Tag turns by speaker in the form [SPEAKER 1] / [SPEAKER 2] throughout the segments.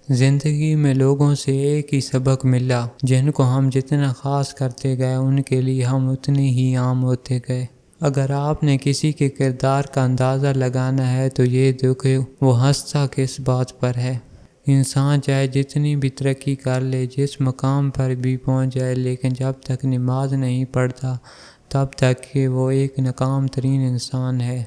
[SPEAKER 1] زندگی میں لوگوں سے ایک ہی سبق ملا، جن کو ہم جتنا خاص کرتے گئے ان کے لیے ہم اتنے ہی عام ہوتے گئے۔ اگر آپ نے کسی کے کردار کا اندازہ لگانا ہے تو یہ دیکھو وہ ہنستا کس بات پر ہے۔ انسان چاہے جتنی بھی ترقی کر لے، جس مقام پر بھی پہنچ جائے، لیکن جب تک نماز نہیں پڑھتا تب تک کہ وہ ایک ناکام ترین انسان ہے۔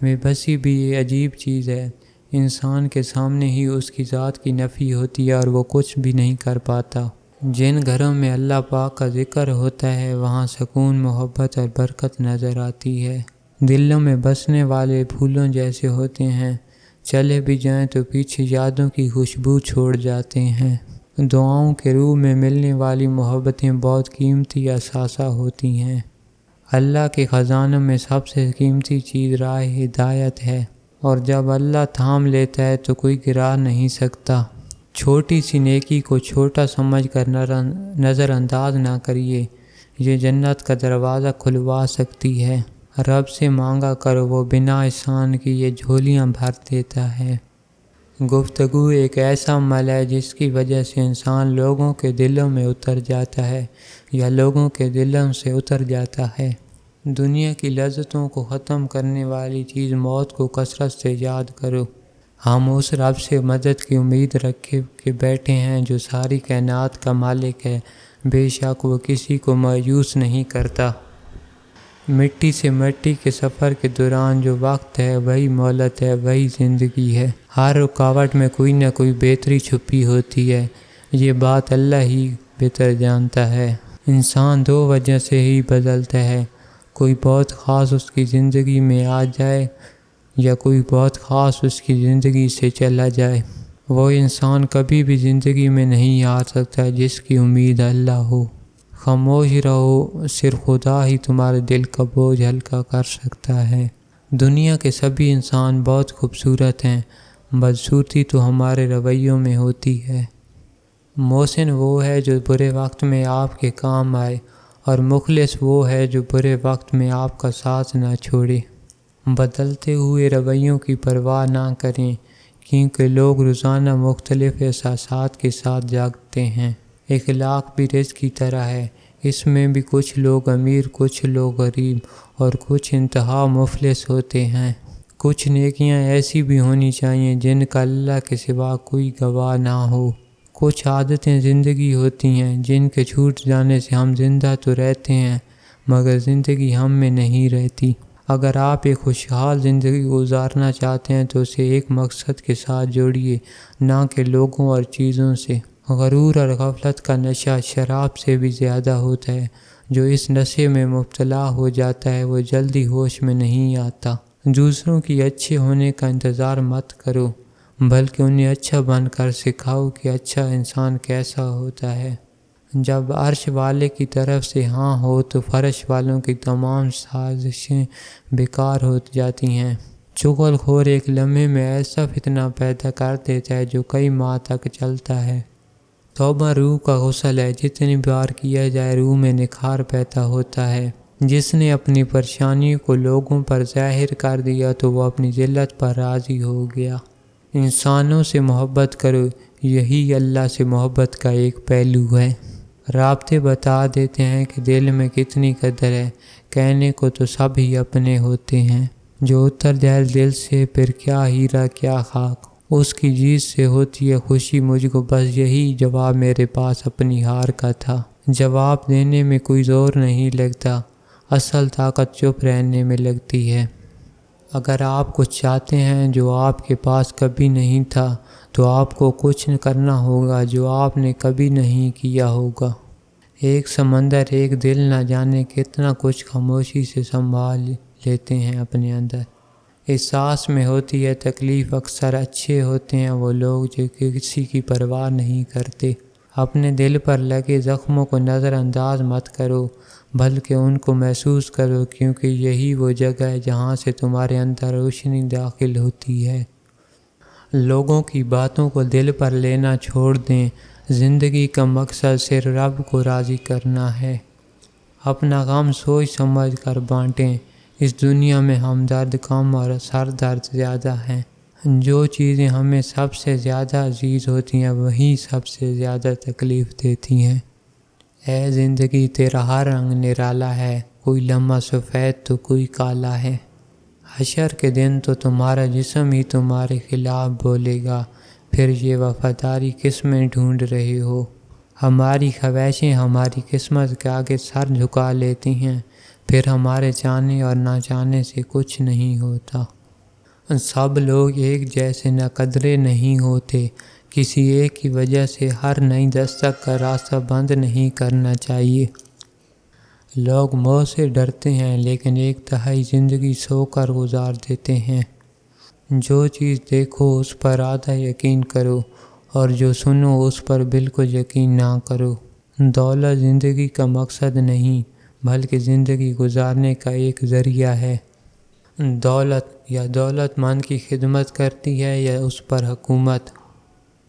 [SPEAKER 1] بے بسی بھی یہ عجیب چیز ہے، انسان کے سامنے ہی اس کی ذات کی نفی ہوتی ہے اور وہ کچھ بھی نہیں کر پاتا۔ جن گھروں میں اللہ پاک کا ذکر ہوتا ہے وہاں سکون، محبت اور برکت نظر آتی ہے۔ دلوں میں بسنے والے پھولوں جیسے ہوتے ہیں، چلے بھی جائیں تو پیچھے یادوں کی خوشبو چھوڑ جاتے ہیں۔ دعاؤں کے روح میں ملنے والی محبتیں بہت قیمتی اثاثہ ہوتی ہیں۔ اللہ کے خزانوں میں سب سے قیمتی چیز راہ ہدایت ہے، اور جب اللہ تھام لیتا ہے تو کوئی گرا نہیں سکتا۔ چھوٹی سی نیکی کو چھوٹا سمجھ کر نظر انداز نہ کریے، یہ جنت کا دروازہ کھلوا سکتی ہے۔ رب سے مانگا کرو، وہ بنا احسان کی یہ جھولیاں بھر دیتا ہے۔ گفتگو ایک ایسا عمل ہے جس کی وجہ سے انسان لوگوں کے دلوں میں اتر جاتا ہے یا لوگوں کے دلوں سے اتر جاتا ہے۔ دنیا کی لذتوں کو ختم کرنے والی چیز موت کو کثرت سے یاد کرو۔ ہم اس رب سے مدد کی امید رکھے کے بیٹھے ہیں جو ساری کائنات کا مالک ہے، بے شک وہ کسی کو مایوس نہیں کرتا۔ مٹی سے مٹی کے سفر کے دوران جو وقت ہے وہی مہلت ہے، وہی زندگی ہے۔ ہر رکاوٹ میں کوئی نہ کوئی بہتری چھپی ہوتی ہے، یہ بات اللہ ہی بہتر جانتا ہے۔ انسان دو وجہ سے ہی بدلتا ہے، کوئی بہت خاص اس کی زندگی میں آ جائے یا کوئی بہت خاص اس کی زندگی سے چلا جائے۔ وہ انسان کبھی بھی زندگی میں نہیں آ سکتا جس کی امید اللہ ہو۔ خاموش رہو، صرف خدا ہی تمہارے دل کا بوجھ ہلکا کر سکتا ہے۔ دنیا کے سبھی انسان بہت خوبصورت ہیں، بدصورتی تو ہمارے رویوں میں ہوتی ہے۔ محسن وہ ہے جو برے وقت میں آپ کے کام آئے، اور مخلص وہ ہے جو برے وقت میں آپ کا ساتھ نہ چھوڑے۔ بدلتے ہوئے رویوں کی پرواہ نہ کریں، کیونکہ لوگ روزانہ مختلف احساسات کے ساتھ جاگتے ہیں۔ اخلاق بھی رزق کی طرح ہے، اس میں بھی کچھ لوگ امیر، کچھ لوگ غریب اور کچھ انتہا مفلس ہوتے ہیں۔ کچھ نیکیاں ایسی بھی ہونی چاہیے جن کا اللہ کے سوا کوئی گواہ نہ ہو۔ کچھ عادتیں زندگی ہوتی ہیں جن کے چھوٹ جانے سے ہم زندہ تو رہتے ہیں مگر زندگی ہم میں نہیں رہتی۔ اگر آپ ایک خوشحال زندگی گزارنا چاہتے ہیں تو اسے ایک مقصد کے ساتھ جوڑیے، نہ کہ لوگوں اور چیزوں سے۔ غرور اور غفلت کا نشہ شراب سے بھی زیادہ ہوتا ہے، جو اس نشے میں مبتلا ہو جاتا ہے وہ جلدی ہوش میں نہیں آتا۔ دوسروں کی اچھے ہونے کا انتظار مت کرو، بلکہ انہیں اچھا بن کر سکھاؤ کہ اچھا انسان کیسا ہوتا ہے۔ جب عرش والے کی طرف سے ہاں ہو تو فرش والوں کی تمام سازشیں بیکار ہو جاتی ہیں۔ چغل خور ایک لمحے میں ایسا فتنہ پیدا کر دیتا ہے جو کئی ماہ تک چلتا ہے۔ توبہ روح کا غسل ہے، جتنی بار کیا جائے روح میں نکھار پیدا ہوتا ہے۔ جس نے اپنی پریشانیوں کو لوگوں پر ظاہر کر دیا تو وہ اپنی ذلت پر راضی ہو گیا۔ انسانوں سے محبت کرو، یہی اللہ سے محبت کا ایک پہلو ہے۔ رابطے بتا دیتے ہیں کہ دل میں کتنی قدر ہے، کہنے کو تو سب ہی اپنے ہوتے ہیں۔ جو اتر جائے دل سے پھر کیا ہیرا کیا خاک، اس کی جیت سے ہوتی ہے خوشی مجھ کو، بس یہی جواب میرے پاس اپنی ہار کا تھا۔ جواب دینے میں کوئی زور نہیں لگتا، اصل طاقت چپ رہنے میں لگتی ہے۔ اگر آپ کچھ چاہتے ہیں جو آپ کے پاس کبھی نہیں تھا تو آپ کو کچھ کرنا ہوگا جو آپ نے کبھی نہیں کیا ہوگا۔ ایک سمندر، ایک دل نہ جانے کتنا کچھ خاموشی سے سنبھال لیتے ہیں اپنے اندر۔ اس سانس میں ہوتی ہے تکلیف، اکثر اچھے ہوتے ہیں وہ لوگ جو کسی کی پرواہ نہیں کرتے۔ اپنے دل پر لگے زخموں کو نظر انداز مت کرو، بلکہ ان کو محسوس کرو، کیونکہ یہی وہ جگہ ہے جہاں سے تمہارے اندر روشنی داخل ہوتی ہے۔ لوگوں کی باتوں کو دل پر لینا چھوڑ دیں، زندگی کا مقصد صرف رب کو راضی کرنا ہے۔ اپنا غم سوچ سمجھ کر بانٹیں، اس دنیا میں ہمدرد کم اور سر درد زیادہ ہیں۔ جو چیزیں ہمیں سب سے زیادہ عزیز ہوتی ہیں وہی سب سے زیادہ تکلیف دیتی ہیں۔ اے زندگی تیرا ہر رنگ نرالا ہے، کوئی لمحہ سفید تو کوئی کالا ہے۔ حشر کے دن تو تمہارا جسم ہی تمہارے خلاف بولے گا، پھر یہ وفاداری کس میں ڈھونڈ رہے ہو؟ ہماری خواہشیں ہماری قسمت کے آگے سر جھکا لیتی ہیں، پھر ہمارے چاہنے اور نہ چاہنے سے کچھ نہیں ہوتا۔ سب لوگ ایک جیسے نہ قدرے نہیں ہوتے، کسی ایک کی وجہ سے ہر نئی دستک کا راستہ بند نہیں کرنا چاہیے۔ لوگ موت سے ڈرتے ہیں لیکن ایک تہائی زندگی سو کر گزار دیتے ہیں۔ جو چیز دیکھو اس پر آدھا یقین کرو اور جو سنو اس پر بالکل یقین نہ کرو۔ دولت زندگی کا مقصد نہیں بلکہ زندگی گزارنے کا ایک ذریعہ ہے۔ دولت یا دولت مند کی خدمت کرتی ہے یا اس پر حکومت؟